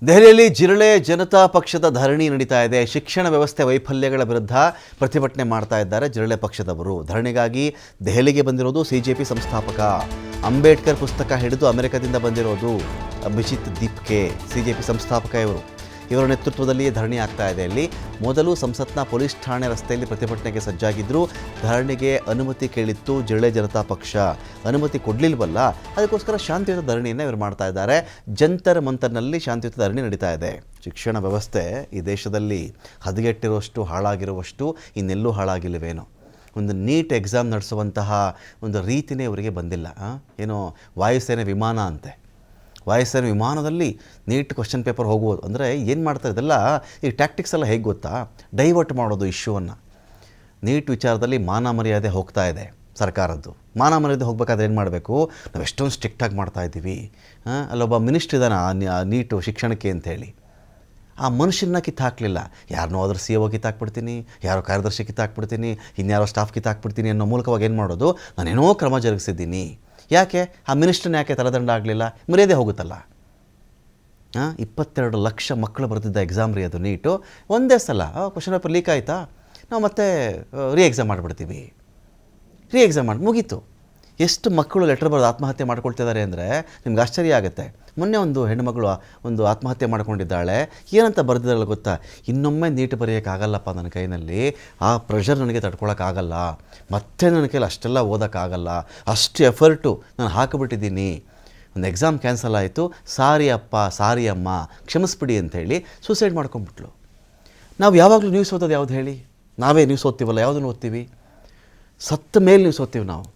ದೆಹಲಿಯಲ್ಲಿ ಜಿರಳೆ ಜನತಾ ಪಕ್ಷದ ಧರಣಿ ನಡೀತಾ ಇದೆ. ಶಿಕ್ಷಣ ವ್ಯವಸ್ಥೆ ವೈಫಲ್ಯಗಳ ವಿರುದ್ಧ ಪ್ರತಿಭಟನೆ ಮಾಡ್ತಾ ಇದ್ದಾರೆ ಜಿರಳೆ ಪಕ್ಷದವರು. ಧರಣಿಗಾಗಿ ದೆಹಲಿಗೆ ಬಂದಿರೋದು ಸಿಜೆಪಿ ಸಂಸ್ಥಾಪಕ ಅಂಬೇಡ್ಕರ್ ಪುಸ್ತಕ ಹಿಡಿದು ಅಮೆರಿಕದಿಂದ ಬಂದಿರೋದು ಅಭಿಜಿತ್ ದೀಪ್ಕೆ, ಸಿಜೆಪಿ ಸಂಸ್ಥಾಪಕ ಇವರು. ಇವರ ನೇತೃತ್ವದಲ್ಲಿ ಧರಣಿ ಆಗ್ತಾ ಇದೆ. ಅಲ್ಲಿ ಮೊದಲು ಸಂಸತ್ನ ಪೊಲೀಸ್ ಠಾಣೆ ರಸ್ತೆಯಲ್ಲಿ ಪ್ರತಿಭಟನೆಗೆ ಸಜ್ಜಾಗಿದ್ದರು. ಧರಣಿಗೆ ಅನುಮತಿ ಕೇಳಿತ್ತು ಜಿರಳೆ ಜನತಾ ಪಕ್ಷ, ಅನುಮತಿ ಕೊಡಲಿಲ್ವಲ್ಲ, ಅದಕ್ಕೋಸ್ಕರ ಶಾಂತಿಯುತ ಧರಣಿಯನ್ನು ಇವರು ಮಾಡ್ತಾ ಇದ್ದಾರೆ. ಜಂತರ್ ಮಂತರ್ನಲ್ಲಿ ಶಾಂತಿಯುತ ಧರಣಿ ನಡೀತಾ ಇದೆ. ಶಿಕ್ಷಣ ವ್ಯವಸ್ಥೆ ಈ ದೇಶದಲ್ಲಿ ಹದಗೆಟ್ಟಿರುವಷ್ಟು, ಹಾಳಾಗಿರುವಷ್ಟು ಇನ್ನೆಲ್ಲೂ ಹಾಳಾಗಿಲ್ಲವೇನೋ. ಒಂದು ನೀಟ್ ಎಕ್ಸಾಮ್ ನಡೆಸುವಂತಹ ಒಂದು ರೀತಿಯೇ ಇವರಿಗೆ ಬಂದಿಲ್ಲ. ಏನೋ ವಾಯುಸೇನೆ ವಿಮಾನ ಅಂತೆ, ವಾಯುಸೇನೆ ವಿಮಾನದಲ್ಲಿ ನೀಟ್ ಕ್ವಶನ್ ಪೇಪರ್ ಹೋಗುವುದು ಅಂದರೆ ಏನು ಮಾಡ್ತಾರೆ ಇದೆಲ್ಲ. ಈ ಟ್ಯಾಕ್ಟಿಕ್ಸ್ ಎಲ್ಲ ಹೇಗೆ ಗೊತ್ತಾ, ಡೈವರ್ಟ್ ಮಾಡೋದು ಇಶ್ಯೂವನ್ನು. ನೀಟ್ ವಿಚಾರದಲ್ಲಿ ಮಾನ ಮರ್ಯಾದೆ ಹೋಗ್ತಾ ಇದೆ ಸರ್ಕಾರದ್ದು. ಮಾನ ಮರ್ಯಾದೆ ಹೋಗಬೇಕಾದ್ರೆ ಏನು ಮಾಡಬೇಕು, ನಾವು ಎಷ್ಟೊಂದು ಸ್ಟ್ರಿಕ್ಟಾಗಿ ಮಾಡ್ತಾಯಿದ್ದೀವಿ. ಅಲ್ಲೊಬ್ಬ ಮಿನಿಸ್ಟ್ರ್ ಇದ್ದಾನೆ ನೀಟು ಶಿಕ್ಷಣಕ್ಕೆ ಅಂಥೇಳಿ, ಆ ಮನುಷ್ಯನ ಕಿತ್ತಾಕಲಿಲ್ಲ. ಯಾರನ್ನೋ ಅದ್ರ ಸಿ ಒ ಕಿತ್ತಾಕ್ಬಿಡ್ತೀನಿ, ಯಾರೋ ಕಾರ್ಯದರ್ಶಿ ಕಿತ್ತಾಕ್ಬಿಡ್ತೀನಿ, ಇನ್ಯಾರೋ ಸ್ಟಾಫ್ ಕಿತ್ತಾಕ್ಬಿಡ್ತೀನಿ ಅನ್ನೋ ಮೂಲಕವಾಗಿ ಏನು ಮಾಡೋದು, ನಾನೇನೋ ಕ್ರಮ ಜರುಗಿಸಿದ್ದೀನಿ. ಯಾಕೆ ಆ ಮಿನಿಸ್ಟ್ರನ್ನ ಯಾಕೆ ತಲೆದಂಡ ಆಗಲಿಲ್ಲ? ಮರ್ಯಾದೆ ಹೋಗುತ್ತಲ್ಲ. 22 ಲಕ್ಷ ಮಕ್ಕಳು ಬರೆದಿದ್ದ ಎಕ್ಸಾಮ್ ರೀ ಅದು ನೀಟು. ಒಂದೇ ಸಲ ಕ್ವಶನ್ ಪೇಪರ್ ಲೀಕ್ ಆಯಿತಾ, ನಾವು ಮತ್ತೆ ಎಕ್ಸಾಮ್ ಮಾಡಿಬಿಡ್ತೀವಿ. ಎಕ್ಸಾಮ್ ಮಾಡಿ ಮುಗೀತು. ಎಷ್ಟು ಮಕ್ಕಳು ಲೆಟರ್ ಬರೆದು ಆತ್ಮಹತ್ಯೆ ಮಾಡ್ಕೊಳ್ತಿದ್ದಾರೆ ಅಂದರೆ ನಿಮ್ಗೆ ಆಶ್ಚರ್ಯ ಆಗುತ್ತೆ. ಮೊನ್ನೆ ಒಂದು ಹೆಣ್ಣುಮಗಳು ಒಂದು ಆತ್ಮಹತ್ಯೆ ಮಾಡ್ಕೊಂಡಿದ್ದಾಳೆ. ಏನಂತ ಬರೆದಿದ್ದಾಳೆ ಗೊತ್ತಾ, ಇನ್ನೊಮ್ಮೆ ನೀಟ್ ಬರೆಯೋಕ್ಕಾಗಲ್ಲಪ್ಪ ನನ್ನ ಕೈನಲ್ಲಿ, ಆ ಪ್ರೆಷರ್ ನನಗೆ ತಡ್ಕೊಳಕ್ಕಾಗಲ್ಲ, ಮತ್ತೆ ನನ್ನ ಕೈಲಿ ಅಷ್ಟೆಲ್ಲ ಓದೋಕ್ಕಾಗಲ್ಲ, ಅಷ್ಟು ಎಫರ್ಟು ನಾನು ಹಾಕಿಬಿಟ್ಟಿದ್ದೀನಿ, ಒಂದು ಎಕ್ಸಾಮ್ ಕ್ಯಾನ್ಸಲ್ ಆಯಿತು, ಸಾರಿ ಅಪ್ಪ ಸಾರಿ ಅಮ್ಮ ಕ್ಷಮಿಸ್ಬಿಡಿ ಅಂಥೇಳಿ ಸೂಸೈಡ್ ಮಾಡ್ಕೊಂಡ್ಬಿಟ್ಲು. ನಾವು ಯಾವಾಗಲೂ ನ್ಯೂಸ್ ಓದೋದು ಯಾವುದು ಹೇಳಿ? ನಾವೇ ನ್ಯೂಸ್ ಓದ್ತೀವಲ್ಲ, ಯಾವುದನ್ನು ಓದ್ತೀವಿ? ಸತ್ತ ಮೇಲೆ ನ್ಯೂಸ್ ಓದ್ತೀವಿ ನಾವು.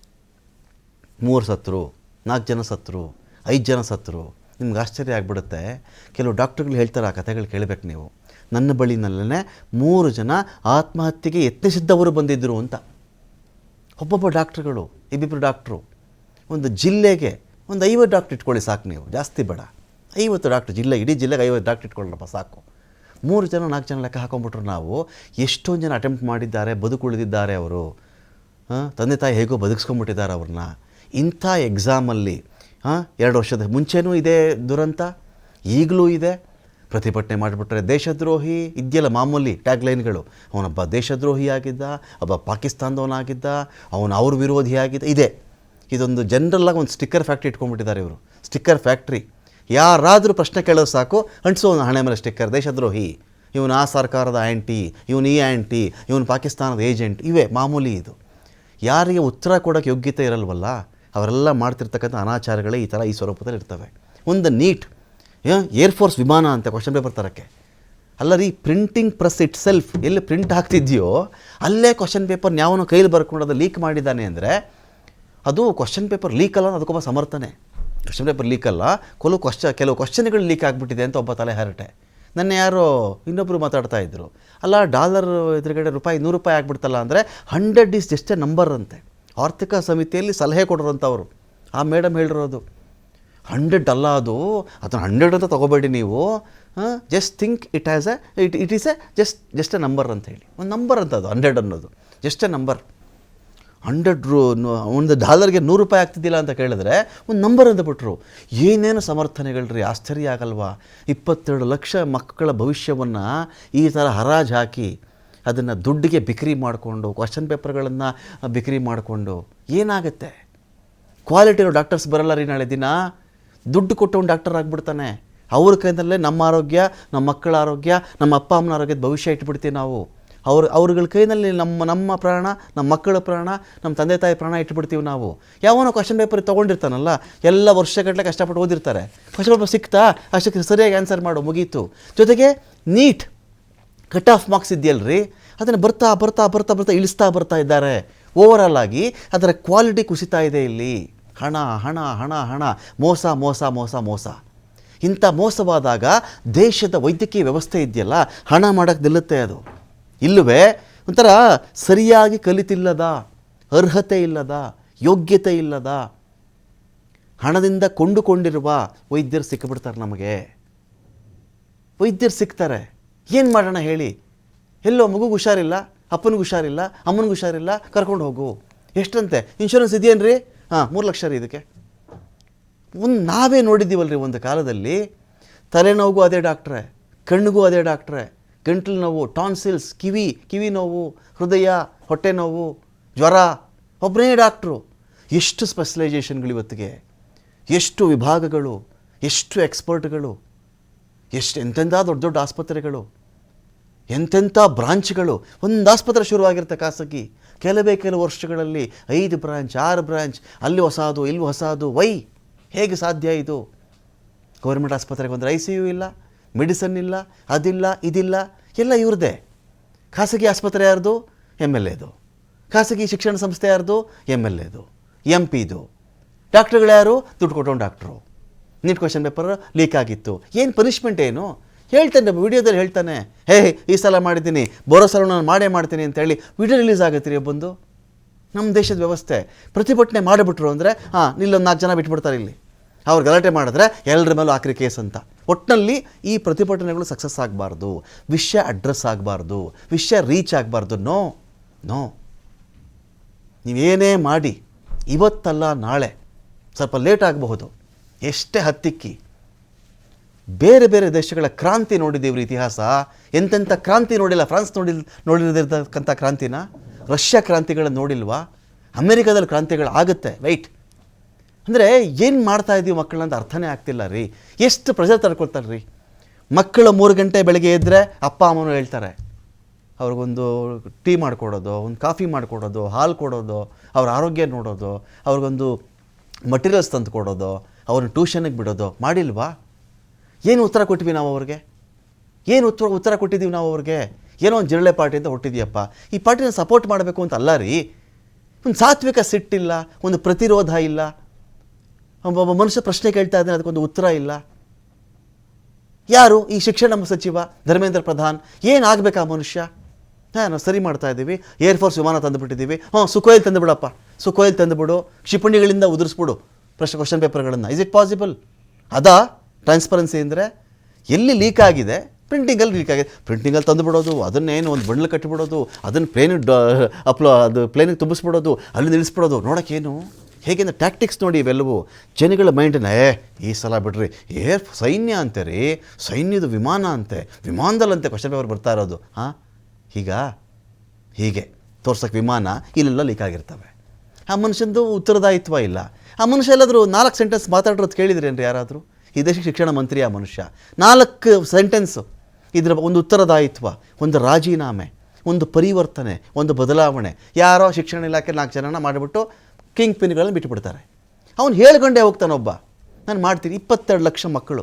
3 ಸತ್ತರು, 4 ಜನ ಸತ್ತರು, 5 ಜನ ಸತ್ತರು. ನಿಮ್ಗೆ ಆಶ್ಚರ್ಯ ಆಗಿಬಿಡುತ್ತೆ. ಕೆಲವು ಡಾಕ್ಟ್ರುಗಳು ಹೇಳ್ತಾರೆ, ಆ ಕಥೆಗಳು ಕೇಳಬೇಕು ನೀವು. ನನ್ನ ಬಳಿನಲ್ಲೇ 3 ಜನ ಆತ್ಮಹತ್ಯೆಗೆ ಯತ್ನಿಸಿದ್ದವರು ಬಂದಿದ್ದರು ಅಂತ. ಒಬ್ಬೊಬ್ಬ ಡಾಕ್ಟ್ರುಗಳು, ಇಬ್ಬಿಬ್ಬರು ಡಾಕ್ಟ್ರು. ಒಂದು ಜಿಲ್ಲೆಗೆ ಒಂದು 50 ಡಾಕ್ಟ್ರ್ ಇಟ್ಕೊಳ್ಳಿ ಸಾಕು ನೀವು, ಜಾಸ್ತಿ ಬೇಡ. 50 ಡಾಕ್ಟ್ರು, ಇಡೀ ಜಿಲ್ಲೆಗೆ 50 ಡಾಕ್ಟ್ರ್ ಇಟ್ಕೊಳ್ಳಪ್ಪ ಸಾಕು. 3 ಜನ 4 ಜನ ಲೆಕ್ಕ ಹಾಕೊಂಡ್ಬಿಟ್ರು ನಾವು. ಎಷ್ಟೊಂದು ಜನ ಅಟೆಂಪ್ಟ್ ಮಾಡಿದ್ದಾರೆ, ಬದುಕುಳಿದಿದ್ದಾರೆ ಅವರು. ತಂದೆ ತಾಯಿ ಹೇಗೋ ಬದುಕಿಸ್ಕೊಂಡ್ಬಿಟ್ಟಿದ್ದಾರೆ ಅವ್ರನ್ನ. ಇಂಥ ಎಕ್ಸಾಮಲ್ಲಿ 2 ವರ್ಷದ ಮುಂಚೆನೂ ಇದೆ ದುರಂತ, ಈಗಲೂ ಇದೆ. ಪ್ರತಿಭಟನೆ ಮಾಡಿಬಿಟ್ರೆ ದೇಶದ್ರೋಹಿ ಇದೆಯಲ್ಲ ಮಾಮೂಲಿ ಟ್ಯಾಗ್ಲೈನ್ಗಳು. ಅವನೊಬ್ಬ ದೇಶದ್ರೋಹಿ ಆಗಿದ್ದ, ಒಬ್ಬ ಪಾಕಿಸ್ತಾನದವನಾಗಿದ್ದ, ಅವನು ಅವ್ರ ವಿರೋಧಿ ಆಗಿದ್ದ. ಇದೆ, ಇದೊಂದು ಜನರಲ್ಲಾಗಿ ಒಂದು ಸ್ಟಿಕ್ಕರ್ ಫ್ಯಾಕ್ಟ್ರಿ ಇಟ್ಕೊಂಡ್ಬಿಟ್ಟಿದ್ದಾರೆ ಇವರು. Sticker factory. ಯಾರಾದರೂ ಪ್ರಶ್ನೆ ಕೇಳೋದು ಸಾಕು, ಅಂಟಿಸೋ ಹಣೆ ಮೇಲೆ ಸ್ಟಿಕ್ಕರ್, ದೇಶದ್ರೋಹಿ, ಇವನು ಆ ಸರ್ಕಾರದ ಆ್ಯಂಟಿ, ಇವನು ಈ ಆ್ಯಂಟಿ, ಇವನು ಪಾಕಿಸ್ತಾನದ ಏಜೆಂಟ್. ಇವೇ ಮಾಮೂಲಿ. ಇದು ಯಾರಿಗೆ ಉತ್ತರ ಕೊಡೋಕ್ಕೆ ಯೋಗ್ಯತೆ ಇರಲ್ವಲ್ಲ, ಅವರೆಲ್ಲ ಮಾಡ್ತಿರ್ತಕ್ಕಂಥ ಅನಾಚಾರಗಳೇ ಈ ಸ್ವರೂಪದಲ್ಲಿ ಇರ್ತವೆ. ಒಂದು ನೀಟ್ ಏರ್ಫೋರ್ಸ್ ವಿಮಾನ ಅಂತ ಕ್ವಶನ್ ಪೇಪರ್ ತರೋಕ್ಕೆ ಅಲ್ಲ ರೀ, ಪ್ರಿಂಟಿಂಗ್ ಪ್ರೆಸ್ ಇಟ್ ಸೆಲ್ಫ್ ಎಲ್ಲಿ ಪ್ರಿಂಟ್ ಹಾಕ್ತಿದ್ಯೋ ಅಲ್ಲೇ ಕ್ವಶನ್ ಪೇಪರ್ ಯಾವನೋ ಕೈಲಿ ಬರ್ಕೊಂಡು ಅದು ಲೀಕ್ ಮಾಡಿದ್ದಾನೆ ಅಂದರೆ ಅದು ಕ್ವಶನ್ ಪೇಪರ್ ಲೀಕ್ ಅಲ್ಲ, ಅದಕ್ಕೊಬ್ಬ ಸಮರ್ಥನೆ. ಕ್ವಶನ್ ಪೇಪರ್ ಲೀಕ್ ಅಲ್ಲ, ಕೆಲವು ಕ್ವಶನ್ಗಳು ಲೀಕ್ ಆಗಿಬಿಟ್ಟಿದೆ ಅಂತ ಒಬ್ಬ ತಲೆ ಹರಟೆ. ನನ್ನ ಯಾರೋ ಇನ್ನೊಬ್ಬರು ಮಾತಾಡ್ತಾ ಇದ್ದರು, ಅಲ್ಲ ಡಾಲರ್ ಎದುರುಗಡೆ ₹100 ಆಗಿಬಿಡ್ತಲ್ಲ ಅಂದರೆ 100 ಈಸ್ ಜಸ್ಟ್ ಎ ನಂಬರ್ ಅಂತೆ. ಆರ್ಥಿಕ ಸಮಿತಿಯಲ್ಲಿ ಸಲಹೆ ಕೊಡೋರಂಥವ್ರು ಆ ಮೇಡಮ್ ಹೇಳಿರೋದು. 100 ಅಲ್ಲ ಅದು, ಅದನ್ನು 100 ಅಂತ ತೊಗೋಬೇಡಿ ನೀವು. Just think it is A just A number ಅಂತ ಹೇಳಿ. ಒಂದು ನಂಬರ್ ಅಂತ ಅದು 100 ಅನ್ನೋದು, ಜಸ್ಟ್ ಎ ನಂಬರ್. 100 ಒಂದು ಡಾಲರ್ಗೆ ₹100 ಆಗ್ತಿದ್ದಿಲ್ಲ ಅಂತ ಕೇಳಿದ್ರೆ ಒಂದು ನಂಬರ್ ಅಂತ ಬಿಟ್ರು. ಏನೇನು ಸಮರ್ಥನೆಗಳ್ರಿ, ಆಶ್ಚರ್ಯ ಆಗಲ್ವಾ? 22 ಲಕ್ಷ ಮಕ್ಕಳ ಭವಿಷ್ಯವನ್ನು ಈ ಥರ ಹರಾಜು ಹಾಕಿ ಅದನ್ನು ದುಡ್ಡಿಗೆ ಬಿಕ್ರಿ ಮಾಡಿಕೊಂಡು, ಕ್ವಶನ್ ಪೇಪರ್ಗಳನ್ನು ಬಿಕ್ರಿ ಮಾಡಿಕೊಂಡು ಏನಾಗುತ್ತೆ? ಕ್ವಾಲಿಟಿ ಇರೋ ಡಾಕ್ಟರ್ಸ್ ಬರಲ್ಲ ರೀ ನಾಳೆ ದಿನ. ದುಡ್ಡು ಕೊಟ್ಟು ಒಂದು ಡಾಕ್ಟರ್ ಆಗಿಬಿಡ್ತಾನೆ. ಅವ್ರ ಕೈನಲ್ಲೇ ನಮ್ಮ ಆರೋಗ್ಯ, ನಮ್ಮ ಮಕ್ಕಳ ಆರೋಗ್ಯ, ನಮ್ಮ ಅಪ್ಪ ಅಮ್ಮನ ಆರೋಗ್ಯದ ಭವಿಷ್ಯ ಇಟ್ಬಿಡ್ತೀವಿ ನಾವು. ಅವ್ರಗಳ ಕೈನಲ್ಲಿ ನಮ್ಮ ಪ್ರಾಣ, ನಮ್ಮ ಮಕ್ಕಳ ಪ್ರಾಣ, ನಮ್ಮ ತಂದೆ ತಾಯಿ ಪ್ರಾಣ ಇಟ್ಬಿಡ್ತೀವಿ ನಾವು. ಯಾವನೋ ಕ್ವಶನ್ ಪೇಪರ್ ತೊಗೊಂಡಿರ್ತಾನಲ್ಲ, ಎಲ್ಲ ವರ್ಷಗಟ್ಟಲೆ ಕಷ್ಟಪಟ್ಟು ಓದಿರ್ತಾರೆ. ಕ್ವಶನ್ ಪೇಪರ್ ಸಿಕ್ತಾ, ಅಷ್ಟಕ್ಕೆ ಸರಿಯಾಗಿ ಆನ್ಸರ್ ಮಾಡು, ಮುಗೀತು. ಜೊತೆಗೆ ನೀಟ್ ಕಟ್ ಆಫ್ ಮಾರ್ಕ್ಸ್ ಇದೆಯಲ್ರಿ, ಅದನ್ನು ಬರ್ತಾ ಬರ್ತಾ ಬರ್ತಾ ಬರ್ತಾ ಇಳಿಸ್ತಾ ಬರ್ತಾ ಇದ್ದಾರೆ. ಓವರಾಲ್ ಆಗಿ ಅದರ ಕ್ವಾಲಿಟಿ ಕುಸಿತಾ ಇದೆ. ಇಲ್ಲಿ ಹಣ ಹಣ ಹಣ ಹಣ, ಮೋಸ ಮೋಸ ಮೋಸ ಮೋಸ. ಇಂಥ ಮೋಸವಾದಾಗ ದೇಶದ ವೈದ್ಯಕೀಯ ವ್ಯವಸ್ಥೆ ಇದೆಯಲ್ಲ, ಹಣ ಮಾಡೋಕ್ಕೆ ನಿಲ್ಲುತ್ತೆ ಅದು? ಇಲ್ಲವೇ? ಒಂಥರ ಸರಿಯಾಗಿ ಕಲಿತಿಲ್ಲದ, ಅರ್ಹತೆ ಇಲ್ಲದ, ಯೋಗ್ಯತೆ ಇಲ್ಲದ, ಹಣದಿಂದ ಕೊಂಡುಕೊಂಡಿರುವ ವೈದ್ಯರು ಸಿಕ್ಕಿಬಿಡ್ತಾರೆ ನಮಗೆ. ವೈದ್ಯರು ಸಿಗ್ತಾರೆ, ಏನು ಮಾಡೋಣ ಹೇಳಿ? ಎಲ್ಲೋ ಮಗುಗೆ ಹುಷಾರಿಲ್ಲ, ಅಪ್ಪನಿಗೆ ಹುಷಾರಿಲ್ಲ, ಅಮ್ಮನಿಗೆ ಹುಷಾರಿಲ್ಲ, ಕರ್ಕೊಂಡು ಹೋಗು. ಎಷ್ಟಂತೆ? ಇನ್ಶೂರೆನ್ಸ್ ಇದೆಯೇನ್ರಿ? 3 ಲಕ್ಷ ರೀ ಇದಕ್ಕೆ. ನಾವೇ ನೋಡಿದ್ದೀವಲ್ರಿ ಒಂದು ಕಾಲದಲ್ಲಿ ತಲೆನೋವಿಗೂ ಅದೇ ಡಾಕ್ಟ್ರೇ, ಕಣ್ಣಿಗೂ ಅದೇ ಡಾಕ್ಟ್ರೇ, ಗಂಟಲು ನೋವು, ಟಾನ್ಸಿಲ್ಸ್, ಕಿವಿ ನೋವು, ಹೃದಯ, ಹೊಟ್ಟೆ ನೋವು, ಜ್ವರ, ಒಬ್ಬನೇ ಡಾಕ್ಟ್ರು. ಎಷ್ಟು ಸ್ಪೆಷಲೈಸೇಷನ್ಗಳು ಇವತ್ತಿಗೆ, ಎಷ್ಟು ವಿಭಾಗಗಳು, ಎಷ್ಟು ಎಕ್ಸ್ಪರ್ಟ್ಗಳು, ಎಂತೆಂಥ ದೊಡ್ಡ ದೊಡ್ಡ ಆಸ್ಪತ್ರೆಗಳು, ಎಂತೆಂಥ ಬ್ರಾಂಚ್ಗಳು. ಒಂದು ಆಸ್ಪತ್ರೆ ಶುರುವಾಗಿರುತ್ತೆ ಖಾಸಗಿ, ಕೆಲವು ವರ್ಷಗಳಲ್ಲಿ 5 ಬ್ರಾಂಚ್ 6 ಬ್ರಾಂಚ್, ಅಲ್ಲಿ ಹೊಸದು ಇಲ್ಲಿ ಹೊಸದು. ಹೇಗೆ ಸಾಧ್ಯ ಇದು? ಗೌರ್ಮೆಂಟ್ ಆಸ್ಪತ್ರೆಗೆ ಬಂದರೆ ICU ಇಲ್ಲ, ಮೆಡಿಸನ್ ಇಲ್ಲ, ಅದಿಲ್ಲ ಇದಿಲ್ಲ, ಎಲ್ಲ ಇವ್ರದ್ದೇ. ಖಾಸಗಿ ಆಸ್ಪತ್ರೆ ಯಾರ್ದು? MLAದು. ಖಾಸಗಿ ಶಿಕ್ಷಣ ಸಂಸ್ಥೆ ಯಾರ್ದು? MLAದು, MPದು. ಡಾಕ್ಟ್ರುಗಳು ಯಾರು? ದುಡ್ಡು ಕೊಟ್ಟೋನು doctor. NEET question paper leak ಆಗಿತ್ತು, ಏನು ಪನಿಷ್ಮೆಂಟ್ ಏನು ಹೇಳ್ತಾನೆ, ವಿಡಿಯೋದಲ್ಲಿ ಹೇಳ್ತಾನೆ, ಈ ಸಲ ಮಾಡಿದ್ದೀನಿ, ಬರೋ ಸಲ ನಾನು ಮಾಡೇ ಮಾಡ್ತೀನಿ ಅಂತೇಳಿ ವಿಡಿಯೋ ರಿಲೀಸ್ ಆಗುತ್ತೆ ರೀ. ಬಂದು ನಮ್ಮ ದೇಶದ ವ್ಯವಸ್ಥೆ ಪ್ರತಿಭಟನೆ ಮಾಡಿಬಿಟ್ರು ಅಂದರೆ ಇಲ್ಲೊಂದು 4 ಜನ ಬಿಟ್ಬಿಡ್ತಾರೆ. ಇಲ್ಲಿ ಅವ್ರು ಗಲಾಟೆ ಮಾಡಿದ್ರೆ ಎಲ್ಲರ ಮೇಲೂ ಹಾಕ್ರಿ ಕೇಸ್ ಅಂತ. ಒಟ್ಟಿನಲ್ಲಿ ಈ ಪ್ರತಿಭಟನೆಗಳು ಸಕ್ಸಸ್ ಆಗಬಾರ್ದು, ವಿಷಯ ಅಡ್ರೆಸ್ ಆಗಬಾರ್ದು, ವಿಷಯ ರೀಚ್ ಆಗಬಾರ್ದು. ನೋ ನೀವೇನೇ ಮಾಡಿ ಇವತ್ತಲ್ಲ ನಾಳೆ, ಸ್ವಲ್ಪ ಲೇಟ್ ಆಗಬಹುದು, ಎಷ್ಟೇ ಹತ್ತಿಕ್ಕಿ. ಬೇರೆ ಬೇರೆ ದೇಶಗಳ ಕ್ರಾಂತಿ ನೋಡಿದ್ದೀವ್ರಿ ಇತಿಹಾಸ, ಎಂತೆಂಥ ಕ್ರಾಂತಿ ನೋಡಿಲ್ಲ. ಫ್ರಾನ್ಸ್ ನೋಡಿರತಕ್ಕಂಥ ಕ್ರಾಂತಿನ, ರಷ್ಯಾ ಕ್ರಾಂತಿಗಳನ್ನು ನೋಡಿಲ್ವಾ? ಅಮೆರಿಕಾದಲ್ಲಿ ಕ್ರಾಂತಿಗಳು ಆಗುತ್ತೆ. ಅಂದರೆ ಏನು ಮಾಡ್ತಾ ಇದ್ದೀವಿ ಮಕ್ಕಳಂತ ಅರ್ಥನೇ ಆಗ್ತಿಲ್ಲ ರೀ. ಎಷ್ಟು ಪ್ರೆಷರ್ ತಡ್ಕೊಳ್ತಾರೆ ರೀ ಮಕ್ಕಳು. 3 ಗಂಟೆ ಬೆಳಗ್ಗೆ ಎದ್ದರೆ ಅಪ್ಪ ಅಮ್ಮನೂ ಹೇಳ್ತಾರೆ, ಅವ್ರಿಗೊಂದು ಟೀ ಮಾಡಿಕೊಡೋದು, ಒಂದು ಕಾಫಿ ಮಾಡಿಕೊಡೋದು, ಹಾಲು ಕೊಡೋದು, ಅವ್ರ ಆರೋಗ್ಯ ನೋಡೋದು, ಅವ್ರಿಗೊಂದು ಮಟೀರಿಯಲ್ಸ್ ತಂದು ಕೊಡೋದು, ಅವ್ರನ್ನ ಟ್ಯೂಷನ್ಗೆ ಬಿಡೋದು ಮಾಡಿಲ್ವಾ? ಏನು ಉತ್ತರ ಕೊಟ್ಟಿವಿ ನಾವು ಅವ್ರಿಗೆ? ಏನು ಉತ್ತರ ಕೊಟ್ಟಿದ್ದೀವಿ ನಾವು ಅವ್ರಿಗೆ? ಏನೋ ಒಂದು ಜಿರಳೆ ಪಾರ್ಟಿ ಅಂತ ಹೊಟ್ಟಿದೆಯಪ್ಪ, ಈ ಪಾರ್ಟಿನ ಸಪೋರ್ಟ್ ಮಾಡಬೇಕು ಅಂತ ಅಲ್ಲ ರೀ. ಒಂದು ಸಾತ್ವಿಕ ಸಿಟ್ಟಿಲ್ಲ, ಒಂದು ಪ್ರತಿರೋಧ ಇಲ್ಲ, ಒಬ್ಬ ಮನುಷ್ಯ ಪ್ರಶ್ನೆ ಕೇಳ್ತಾ ಇದ್ದಾನೆ, ಅದಕ್ಕೊಂದು ಉತ್ತರ ಇಲ್ಲ. ಯಾರು? ಈ ಶಿಕ್ಷಣ ಸಚಿವ ಧರ್ಮೇಂದ್ರ ಪ್ರಧಾನ್. ಏನಾಗಬೇಕಾ ಮನುಷ್ಯ? ನಾವು ಸರಿ ಮಾಡ್ತಾ ಇದ್ದೀವಿ, ಏರ್ಫೋರ್ಸ್ ವಿಮಾನ ತಂದುಬಿಟ್ಟಿದ್ದೀವಿ, ಸುಖೋಯಿಲ್ ತಂದುಬಿಡಪ್ಪ, ಸುಖೋಯಿಲ್ ತಂದುಬಿಡು, ಕ್ಷಿಪಣಿಗಳಿಂದ ಉದುರಿಸ್ಬಿಡು ಕ್ವಶನ್ ಪೇಪರ್ಗಳನ್ನು. Is it possible? ಅದಾ ಟ್ರಾನ್ಸ್ಪರೆನ್ಸಿ ಅಂದರೆ? ಎಲ್ಲಿ ಲೀಕ್ ಆಗಿದೆ? ಪ್ರಿಂಟಿಂಗಲ್ಲಿ ಲೀಕ್ ಆಗಿದೆ, ಪ್ರಿಂಟಿಂಗಲ್ಲಿ ತಂದುಬಿಡೋದು, ಅದನ್ನೇನು ಒಂದು ಬಂಡ್ಲು ಕಟ್ಟಿಬಿಡೋದು, ಅದನ್ನು ಪ್ಲೇನಿಗೆ ತುಂಬಿಸ್ಬಿಡೋದು, ಅಲ್ಲಿ ನಿಲ್ಲಿಸ್ಬಿಡೋದು. ನೋಡೋಕ್ಕೇನು ಹೇಗೆಂದ್ರೆ ಟ್ಯಾಕ್ಟಿಕ್ಸ್ ನೋಡಿ ಇವೆಲ್ಲವೂ. ಜನಗಳ ಮೈಂಡನ್ನ ಈ ಸಲ ಬಿಡ್ರಿ, ಸೈನ್ಯ ಅಂತೆ ರೀ, ಸೈನ್ಯದ ವಿಮಾನ ಅಂತೆ, ವಿಮಾನದಲ್ಲಂತೆ ಕ್ವಶನ್ ಪೇಪರ್ ಬರ್ತಾ ಇರೋದು. ಹೀಗೆ ತೋರ್ಸೋಕ್ಕೆ ವಿಮಾನ ಇಲ್ಲೆಲ್ಲ ಲೀಕ್ ಆಗಿರ್ತವೆ. ಆ ಮನುಷ್ಯಂದು ಉತ್ತರದಾಯಿತ್ವ ಇಲ್ಲ. ಆ ಮನುಷ್ಯ ಎಲ್ಲಾದರೂ 4 ಸೆಂಟೆನ್ಸ್ ಮಾತಾಡೋದು ಕೇಳಿದ್ರೇನ್ರಿ ಯಾರಾದರೂ? ಈ ದೇಶಕ್ಕೆ ಶಿಕ್ಷಣ ಮಂತ್ರಿ ಆ ಮನುಷ್ಯ 4 ಸೆಂಟೆನ್ಸು, ಇದರ ಒಂದು ಉತ್ತರದಾಯಿತ್ವ, ಒಂದು ರಾಜೀನಾಮೆ, ಒಂದು ಪರಿವರ್ತನೆ, ಒಂದು ಬದಲಾವಣೆ. ಯಾರೋ ಶಿಕ್ಷಣ ಇಲಾಖೆ 4 ಜನನ ಮಾಡಿಬಿಟ್ಟು ಕಿಂಗ್ ಪಿನ್ಗಳನ್ನು ಬಿಟ್ಟುಬಿಡ್ತಾರೆ. ಅವನು ಹೇಳ್ಕೊಂಡೇ ಹೋಗ್ತಾನೊಬ್ಬ, ನಾನು ಮಾಡ್ತೀನಿ. 22 ಲಕ್ಷ ಮಕ್ಕಳು,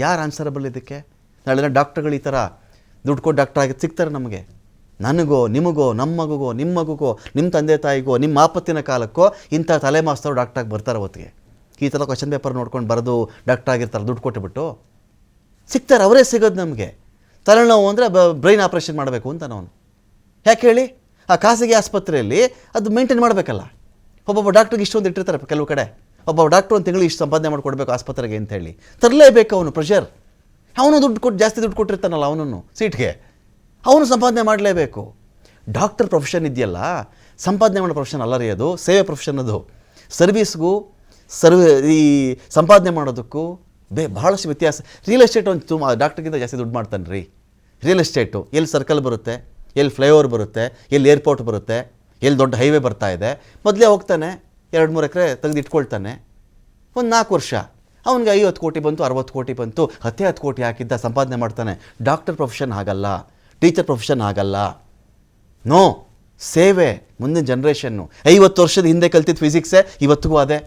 ಯಾರು ಆನ್ಸರಬಲ್ ಇದಕ್ಕೆ? ನಾಳೆಲ್ಲ ಡಾಕ್ಟರ್ಗಳು ಈ ಥರ ದುಡ್ಡು ಕೊಟ್ಟು ಡಾಕ್ಟರ್ ಆಗಿ ಸಿಗ್ತಾರೆ ನಮಗೆ. ನನಗೋ ನಿಮಗೋ ನಮ್ಮ ಮಗುಗೋ ನಿಮ್ಮ ಮಗುಗೋ ನಿಮ್ಮ ತಂದೆ ತಾಯಿಗೋ ನಿಮ್ಮ ಆಪತ್ತಿನ ಕಾಲಕ್ಕೋ ಇಂಥ ತಲೆಮಾಸ್ತರು ಡಾಕ್ಟ್ರಾಗಿ ಬರ್ತಾರೆ ಹೊತ್ತಿಗೆ. ಈ ಥರ ಕ್ವಶನ್ ಪೇಪರ್ ನೋಡ್ಕೊಂಡು ಬರೆದು ಡಾಕ್ಟರ್ ಆಗಿರ್ತಾರೆ, ದುಡ್ಡು ಕೊಟ್ಟುಬಿಟ್ಟು ಸಿಗ್ತಾರೆ. ಅವರೇ ಸಿಗೋದು ನಮಗೆ. ತಲೆನೋವು ಅಂದರೆ ಬ್ರೈನ್ ಆಪ್ರೇಷನ್ ಮಾಡಬೇಕು ಅಂತ ನಾವು ಯಾಕೆ ಹೇಳಿ? ಆ ಖಾಸಗಿ ಆಸ್ಪತ್ರೆಯಲ್ಲಿ ಅದು ಮೇಂಟೈನ್ ಮಾಡಬೇಕಲ್ಲ. ಒಬ್ಬೊಬ್ಬ ಡಾಕ್ಟ್ರಿಗೆ ಇಷ್ಟೊಂದು ಇಟ್ಟಿರ್ತಾರೆ ಕೆಲವು ಕಡೆ. ಒಬ್ಬ ಡಾಕ್ಟ್ರು ಒಂದು ತಿಂಗಳಿಗೆ ಇಷ್ಟು ಸಂಪಾದನೆ ಮಾಡಿಕೊಡ್ಬೇಕು ಆಸ್ಪತ್ರೆಗೆ ಅಂತೇಳಿ ತರಲೇಬೇಕು. ಅವನು ಪ್ರೆಷರ್, ಅವನು ದುಡ್ಡು ಕೊಟ್ಟು ಜಾಸ್ತಿ ದುಡ್ಡು ಕೊಟ್ಟಿರ್ತಾನಲ್ಲ ಅವನನ್ನು ಸೀಟ್ಗೆ, ಅವನು ಸಂಪಾದನೆ ಮಾಡಲೇಬೇಕು. ಡಾಕ್ಟರ್ ಪ್ರೊಫೆಷನ್ ಇದೆಯಲ್ಲ, ಸಂಪಾದನೆ ಮಾಡೋ ಪ್ರೊಫೆಷನ್ ಅಲ್ಲ ರೀ ಅದು, ಸೇವೆ ಪ್ರೊಫೆಷನ್ ಅದು. ಸರ್ವೀಸ್ಗೂ ಈ ಸಂಪಾದನೆ ಮಾಡೋದಕ್ಕೂ ಬಹಳಷ್ಟು ವ್ಯತ್ಯಾಸ. ರಿಯಲ್ ಎಸ್ಟೇಟ್ ಒಂದು ಡಾಕ್ಟ್ರಿಗಿಂತ ಜಾಸ್ತಿ ದುಡ್ಡು ಮಾಡ್ತಾನೆ ರೀ. ರಿಯಲ್ ಎಸ್ಟೇಟು ಎಲ್ಲಿ ಸರ್ಕಲ್ ಬರುತ್ತೆ, ಎಲ್ಲಿ ಫ್ಲೈಓವರ್ ಬರುತ್ತೆ, ಎಲ್ಲಿ ಏರ್ಪೋರ್ಟ್ ಬರುತ್ತೆ, ಎಲ್ಲಿ ದೊಡ್ಡ ಹೈವೇ ಬರ್ತಾ ಇದೆ, ಮೊದಲೇ ಹೋಗ್ತಾನೆ 2-3 ಎಕರೆ ತೆಗೆದು ಇಟ್ಕೊಳ್ತಾನೆ. ಒಂದು 4 ವರ್ಷ ಅವನಿಗೆ 50 ಕೋಟಿ ಬಂತು, 60 ಕೋಟಿ ಬಂತು, 10 ಕೋಟಿ ಹಾಕಿದ್ದ ಸಂಪಾದನೆ ಮಾಡ್ತಾನೆ. ಡಾಕ್ಟರ್ ಪ್ರೊಫೆಷನ್ ಆಗಲ್ಲ, ಟೀಚರ್ ಪ್ರೊಫೆಷನ್ ಆಗಲ್ಲ. ನೋ, ಸೇವೆ ಮುಂದಿನ ಜನ್ರೇಷನ್ನು. 50 ವರ್ಷದ ಹಿಂದೆ ಕಲ್ತಿದ್ದು ಫಿಸಿಕ್ಸೇ ಇವತ್ತಿಗೂ ಅದೇ.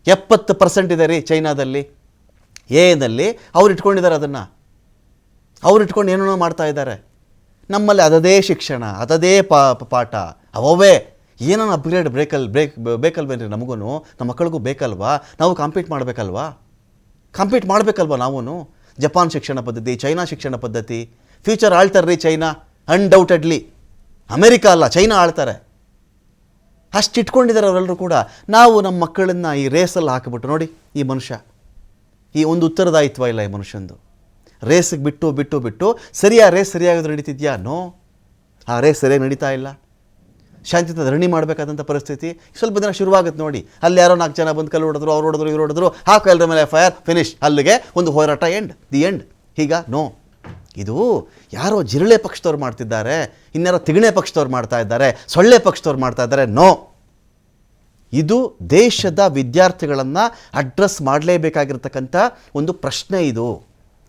70% ಇದೆ ರೀ ಚೈನಾದಲ್ಲಿ, ಏನಲ್ಲಿ ಅವ್ರು ಇಟ್ಕೊಂಡಿದ್ದಾರೆ. ಅದನ್ನು ಅವ್ರು ಇಟ್ಕೊಂಡು ಏನೇನೋ ಮಾಡ್ತಾ ಇದ್ದಾರೆ. ನಮ್ಮಲ್ಲಿ ಅದದೇ ಶಿಕ್ಷಣ, ಅದದೇ ಪಾಠ, ಅವೇ ಏನೋ ಅಪ್ಗ್ರೇಡ್ ಬೇಕಲ್ವೇನ್ರಿ ನಮಗೂ, ನಮ್ಮ ಮಕ್ಕಳಿಗೂ ಬೇಕಲ್ವಾ? ನಾವು ಕಾಂಪೀಟ್ ಮಾಡಬೇಕಲ್ವಾ ನಾವು? ಜಪಾನ್ ಶಿಕ್ಷಣ ಪದ್ಧತಿ, ಚೈನಾ ಶಿಕ್ಷಣ ಪದ್ಧತಿ, ಫ್ಯೂಚರ್ ಆಳ್ತಾರೆ ರೀ ಚೈನಾ, ಅನ್ಡೌಟೆಡ್ಲಿ. ಅಮೇರಿಕಾ ಅಲ್ಲ, ಚೈನಾ ಆಳ್ತಾರೆ. ಅಷ್ಟು ಇಟ್ಕೊಂಡಿದ್ದಾರೆ ಅವರೆಲ್ಲರೂ ಕೂಡ. ನಾವು ನಮ್ಮ ಮಕ್ಕಳನ್ನು ಈ ರೇಸಲ್ಲಿ ಹಾಕಿಬಿಟ್ಟು ನೋಡಿ, ಈ ಮನುಷ್ಯ ಈ ಒಂದು ಉತ್ತರದಾಯಿತ್ವ ಇಲ್ಲ ಈ ಮನುಷ್ಯಂದು. ರೇಸಿಗೆ ಬಿಟ್ಟು ರೇಸ್ ಸರಿಯಾಗೋದು ನಡೀತಿದ್ಯಾ? ನೋ, ಆ ರೇಸ್ ಸರಿಯಾಗಿ ನಡೀತಾ ಇಲ್ಲ. ಶಾಂತಿಯುತ ಧರಣಿ ಮಾಡಬೇಕಾದಂಥ ಪರಿಸ್ಥಿತಿ ಸ್ವಲ್ಪ ದಿನ ಶುರುವಾಗುತ್ತೆ ನೋಡಿ. ಅಲ್ಲಿ ಯಾರೋ 4 ಜನ ಬಂದು ಕಲ್ಲು ಹೊಡೆದ್ರು, ಅವ್ರು ಹೊಡೆದ್ರು, ಇವ್ರು ಹೊಡೆದ್ರು, ಹಾಕು ಎಲ್ಲರ ಮೇಲೆ FIR, ಫಿನಿಶ್, ಅಲ್ಲಿಗೆ ಒಂದು ಹೋರಾಟ ದಿ ಎಂಡ್. ಹೀಗ ನೋ, ಇದು ಯಾರೋ ಜಿರಳೆ ಪಕ್ಷದವ್ರು ಮಾಡ್ತಿದ್ದಾರೆ, ಇನ್ಯಾರೋ ತಿಗಣೆ ಪಕ್ಷದವ್ರು ಮಾಡ್ತಾ ಇದ್ದಾರೆ, ಸೊಳ್ಳೆ ಪಕ್ಷದವ್ರು ಮಾಡ್ತಾ ಇದ್ದಾರೆ. ನೋ, ಇದು ದೇಶದ ವಿದ್ಯಾರ್ಥಿಗಳನ್ನು ಅಡ್ರೆಸ್ ಮಾಡಲೇಬೇಕಾಗಿರ್ತಕ್ಕಂಥ ಒಂದು ಪ್ರಶ್ನೆ. ಇದು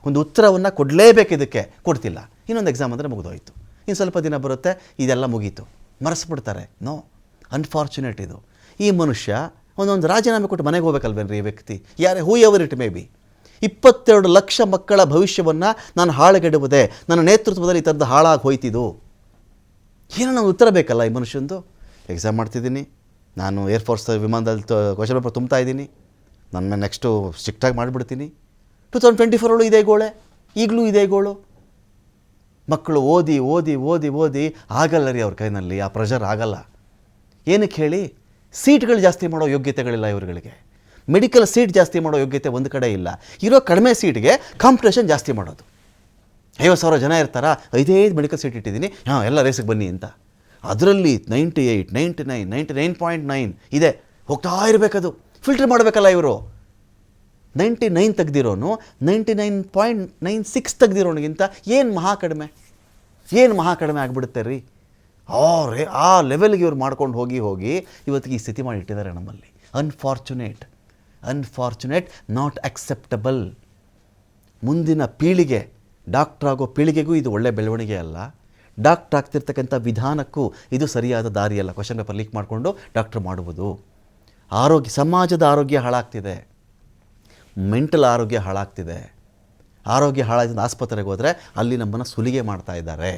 ಒಂದು ಉತ್ತರವನ್ನು ಕೊಡಲೇಬೇಕು. ಇದಕ್ಕೆ ಕೊಡ್ತಿಲ್ಲ. ಇನ್ನೊಂದು ಎಕ್ಸಾಮ್ ಅಂದರೆ ಮುಗಿದೋಯ್ತು, ಇನ್ನು ಸ್ವಲ್ಪ ದಿನ ಬರುತ್ತೆ, ಇದೆಲ್ಲ ಮುಗೀತು, ಮರೆಸ್ಬಿಡ್ತಾರೆ. ನೋ, ಅನ್ಫಾರ್ಚುನೇಟ್ ಇದು. ಈ ಮನುಷ್ಯ ಒಂದೊಂದು ರಾಜೀನಾಮೆ ಕೊಟ್ಟು ಮನೆಗೆ ಹೋಗ್ಬೇಕಲ್ವೇನ್ರಿ ಈ ವ್ಯಕ್ತಿ, ಯಾರೇ whoever it may be. 22 lakh ಮಕ್ಕಳ ಭವಿಷ್ಯವನ್ನು ನಾನು ಹಾಳುಗೆಡುವುದೇ, ನನ್ನ ನೇತೃತ್ವದಲ್ಲಿ ಈ ಥರದ್ದು ಹಾಳಾಗಿ ಹೋಯ್ತಿದ್ದು. ಏನೋ ನಾವು ಉತ್ತರ ಬೇಕಲ್ಲ ಈ ಮನುಷ್ಯಂದು. ಎಕ್ಸಾಮ್ ಮಾಡ್ತಿದ್ದೀನಿ ನಾನು, ಏರ್ಫೋರ್ಸ್ ವಿಮಾನದಲ್ಲಿ ಕ್ವಶನ್ ಪೇಪರ್ ತುಂಬ್ತಾ ಇದ್ದೀನಿ, ನನ್ನ ನೆಕ್ಸ್ಟು ಸ್ಟ್ರಿಕ್ಟಾಗಿ ಮಾಡಿಬಿಡ್ತೀನಿ. 2024 ಇದೇ ಗೋಳೆ, ಈಗಲೂ ಇದೇ ಗೋಳು. ಮಕ್ಕಳು ಓದಿ ಓದಿ ಓದಿ ಓದಿ ಆಗಲ್ಲ ರೀ ಅವ್ರ ಕೈನಲ್ಲಿ, ಆ ಪ್ರೆಷರ್ ಆಗಲ್ಲ. ಏನಕ್ಕೆ ಹೇಳಿ, ಸೀಟ್ಗಳು ಜಾಸ್ತಿ ಮಾಡೋ ಯೋಗ್ಯತೆಗಳಿಲ್ಲ ಇವ್ರುಗಳಿಗೆ. ಮೆಡಿಕಲ್ ಸೀಟ್ ಜಾಸ್ತಿ ಮಾಡೋ ಯೋಗ್ಯತೆ ಒಂದು ಕಡೆ ಇಲ್ಲ. ಇರೋ ಕಡಿಮೆ ಸೀಟ್ಗೆ ಕಾಂಪಿಟೇಷನ್ ಜಾಸ್ತಿ ಮಾಡೋದು. 50,000 ಜನ ಇರ್ತಾರ, 5 ಮೆಡಿಕಲ್ ಸೀಟ್ ಇಟ್ಟಿದ್ದೀನಿ, ಎಲ್ಲ ರೇಸಿಗೆ ಬನ್ನಿ ಅಂತ. ಅದರಲ್ಲಿ 98, 99, 99.9 ಇದೆ, ಹೋಗ್ತಾ ಇರಬೇಕದು. ಫಿಲ್ಟರ್ ಮಾಡಬೇಕಲ್ಲ ಇವರು. 99 ತೆಗ್ದಿರೋನು 99.96 ತೆಗ್ದಿರೋನಿಗಿಂತ ಏನು ಮಹಾ ಕಡಿಮೆ ಆಗಿಬಿಡುತ್ತೆ ರೀ. ಆ ಲೆವೆಲ್ಗೆ ಇವ್ರು ಮಾಡ್ಕೊಂಡು ಹೋಗಿ ಇವತ್ತಿಗೆ ಈ ಸ್ಥಿತಿ ಮಾಡಿ ಇಟ್ಟಿದ್ದಾರೆ ನಮ್ಮಲ್ಲಿ. Unfortunate, not acceptable. ಮುಂದಿನ ಪೀಳಿಗೆ, ಡಾಕ್ಟ್ರ್ ಆಗೋ ಪೀಳಿಗೆಗೂ ಇದು ಒಳ್ಳೆ ಬೆಳವಣಿಗೆ ಅಲ್ಲ. ಡಾಕ್ಟ್ರ್ ಆಗ್ತಿರ್ತಕ್ಕಂಥ ವಿಧಾನಕ್ಕೂ ಇದು ಸರಿಯಾದ ದಾರಿಯಲ್ಲ. ಕ್ವಶನ್ ಪೇಪರ್ ಲೀಕ್ ಮಾಡಿಕೊಂಡು ಡಾಕ್ಟ್ರ್ ಮಾಡುವುದು. ಸಮಾಜದ ಆರೋಗ್ಯ ಹಾಳಾಗ್ತಿದೆ, ಮೆಂಟಲ್ ಆರೋಗ್ಯ ಹಾಳಾಗ್ತಿದೆ. ಆರೋಗ್ಯ ಹಾಳಾಗಿದ್ದ ಆಸ್ಪತ್ರೆಗೆ ಹೋದರೆ ಅಲ್ಲಿ ನಮ್ಮನ್ನು ಸುಲಿಗೆ ಮಾಡ್ತಾ ಇದ್ದಾರೆ.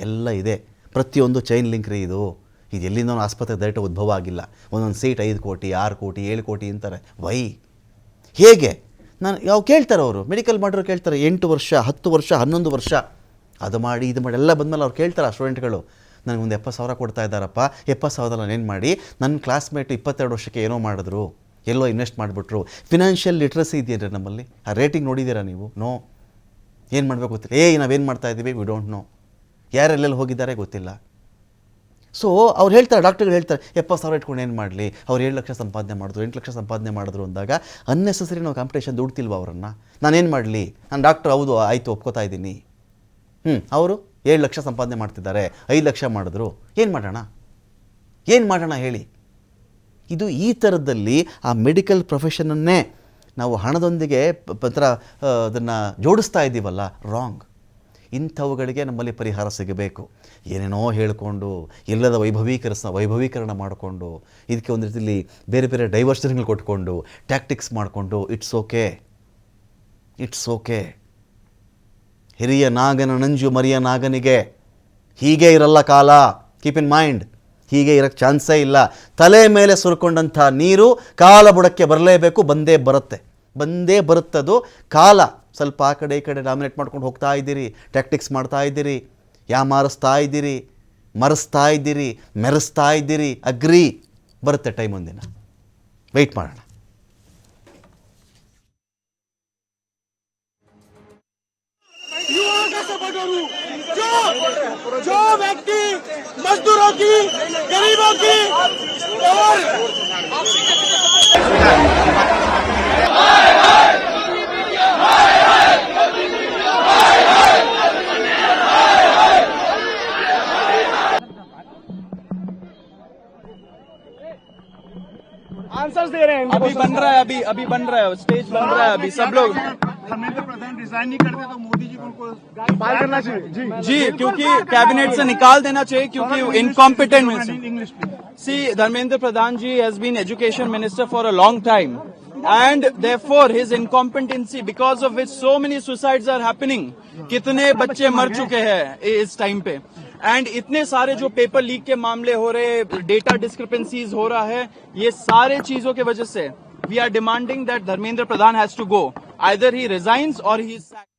ಎಲ್ಲ ಇದೆ, ಪ್ರತಿಯೊಂದು ಚೈನ್ ಲಿಂಕ್ ರೀ ಇದು. ಎಲ್ಲಿಂದ ಆಸ್ಪತ್ರೆ ಡೈರೆಕ್ಟ್ ಉದ್ಭವ ಆಗಿಲ್ಲ. ಒಂದೊಂದು ಸೀಟ್ 5 ಕೋಟಿ 6 ಕೋಟಿ 7 ಕೋಟಿ ಅಂತಾರೆ. ಹೇಗೆ ನಾವು ಕೇಳ್ತಾರೆ ಅವರು, ಮೆಡಿಕಲ್ ಮಾಡಿರೋ ಕೇಳ್ತಾರೆ, 8 ವರ್ಷ 10 ವರ್ಷ 11 ವರ್ಷ ಅದು ಮಾಡಿ ಇದು ಮಾಡಿ ಎಲ್ಲ ಬಂದಮೇಲೆ ಅವ್ರು ಕೇಳ್ತಾರೆ ಆ ಸ್ಟೂಡೆಂಟ್ಗಳು, ನನಗೊಂದು 70,000 ಕೊಡ್ತಾ ಇದ್ದಾರಪ್ಪ, 70,000 ನಾನೇನು ಮಾಡಿ, ನನ್ನ ಕ್ಲಾಸ್ಮೇಟ್ 22 ವರ್ಷಕ್ಕೆ ಏನೋ ಮಾಡಿದ್ರು, ಎಲ್ಲೋ ಇನ್ವೆಸ್ಟ್ ಮಾಡಿಬಿಟ್ರು. ಫಿನಾನ್ಷಿಯಲ್ ಲಿಟ್ರಸಿ ಇದೆಯಾ ನಮ್ಮಲ್ಲಿ? ಆ ರೇಟಿಂಗ್ ನೋಡಿದ್ದೀರಾ ನೀವು? ನೋ. ಏನು ಮಾಡಬೇಕು ಗೊತ್ತಿಲ್ಲ. ನಾವೇನು ಮಾಡ್ತಾಯಿದ್ದೀವಿ, ವಿ ಡೋಂಟ್ ನೋ. ಯಾರೆಲ್ಲೆಲ್ಲಿ ಹೋಗಿದ್ದಾರೆ ಗೊತ್ತಿಲ್ಲ. ಸೊ ಅವ್ರು ಹೇಳ್ತಾರೆ, ಡಾಕ್ಟರ್ಗಳು ಹೇಳ್ತಾರೆ, 70,000 ಇಟ್ಕೊಂಡು ಏನು ಮಾಡಲಿ, ಅವ್ರು 7 ಲಕ್ಷ ಸಂಪಾದನೆ ಮಾಡಿದ್ರು, 8 ಲಕ್ಷ ಸಂಪಾದನೆ ಮಾಡಿದ್ರು ಅಂದಾಗ ಅನ್ನೆಸೆಸರಿ ನಾವು ಕಾಂಪಿಟೇಷನ್ ದುಡ್ತಿಲ್ವ ಅವರನ್ನು? ನಾನೇನು ಮಾಡಲಿ, ನಾನು ಡಾಕ್ಟ್ರ್ ಹೌದು ಆಯಿತು ಒಪ್ಕೋತಾ ಇದ್ದೀನಿ. ಅವರು 7 ಲಕ್ಷ ಸಂಪಾದನೆ ಮಾಡ್ತಿದ್ದಾರೆ, 5 ಲಕ್ಷ ಮಾಡಿದ್ರು, ಏನು ಮಾಡೋಣ ಹೇಳಿ? ಇದು ಈ ಥರದಲ್ಲಿ ಆ ಮೆಡಿಕಲ್ ಪ್ರೊಫೆಷನನ್ನೇ ನಾವು ಹಣದೊಂದಿಗೆ ಅದನ್ನು ಜೋಡಿಸ್ತಾ ಇದ್ದೀವಲ್ಲ, ರಾಂಗ್. ಇಂಥವುಗಳಿಗೆ ನಮ್ಮಲ್ಲಿ ಪರಿಹಾರ ಸಿಗಬೇಕು. ಏನೇನೋ ಹೇಳಿಕೊಂಡು ಎಲ್ಲದ ವೈಭವೀಕರಣ ಮಾಡಿಕೊಂಡು ಇದಕ್ಕೆ ಒಂದು ರೀತಿಯಲ್ಲಿ ಬೇರೆ ಬೇರೆ ಡೈವರ್ಷನ್ಗಳು ಕೊಟ್ಕೊಂಡು ಟ್ಯಾಕ್ಟಿಕ್ಸ್ ಮಾಡಿಕೊಂಡು ಇಟ್ಸ್ ಓಕೆ. ಹಿರಿಯ ನಾಗನ ನಂಜು ಮರಿಯ ನಾಗನಿಗೆ ಹೀಗೆ ಇರಲ್ಲ ಕಾಲ. ಕೀಪ್ ಇನ್ ಮೈಂಡ್, ಹೀಗೆ ಇರೋಕ್ಕೆ ಚಾನ್ಸೇ ಇಲ್ಲ. ತಲೆ ಮೇಲೆ ಸುರ್ಕೊಂಡಂಥ ನೀರು ಕಾಲ ಬುಡಕ್ಕೆ ಬರಲೇಬೇಕು, ಬಂದೇ ಬರುತ್ತದು ಕಾಲ. ಸ್ವಲ್ಪ ಆ ಕಡೆ ಈ ಕಡೆ ಡಾಮಿನೇಟ್ ಮಾಡ್ಕೊಂಡು ಹೋಗ್ತಾ ಇದ್ದೀರಿ, ಟ್ಯಾಕ್ಟಿಕ್ಸ್ ಮಾಡ್ತಾ ಇದ್ದೀರಿ, ಯಾಮಾರಿಸ್ತಾ ಇದ್ದೀರಿ, ಮರೆಸ್ತಾ ಇದ್ದೀರಿ, ಮೆರೆಸ್ತಾ ಇದ್ದೀರಿ. ಅಗ್ರಿ, ಬರುತ್ತೆ ಟೈಮ್ ಒಂದಿನ, ವೆಯ್ಟ್ ಮಾಡೋಣ. जो व्यक्ति मजदूरों की, गरीबों की और आंसर्स दे रहे हैं। अभी बन रहा है, अभी बन रहा है, स्टेज बन रहा है, अभी सब लोग। धर्मेंद्र प्रधान रिजाइन नहीं करते तो मोदी जी को उनको बाहर करना चाहिए जी, क्योंकि कैबिनेट से निकाल देना चाहिए, क्योंकि incompetent minister. See, Dharmendra Pradhan ji has been education minister for a long time and therefore his incompetency, because of which so many suicides are happening. कितने बच्चे मर चुके हैं इस टाइम पे, एंड इतने सारे जो पेपर लीक के मामले हो रहे, डेटा डिस्क्रिपेंसीज हो रहा है, ये सारे चीजों के वजह से we are demanding that Dharmendra Pradhan has to go. Either he resigns or he is sacked.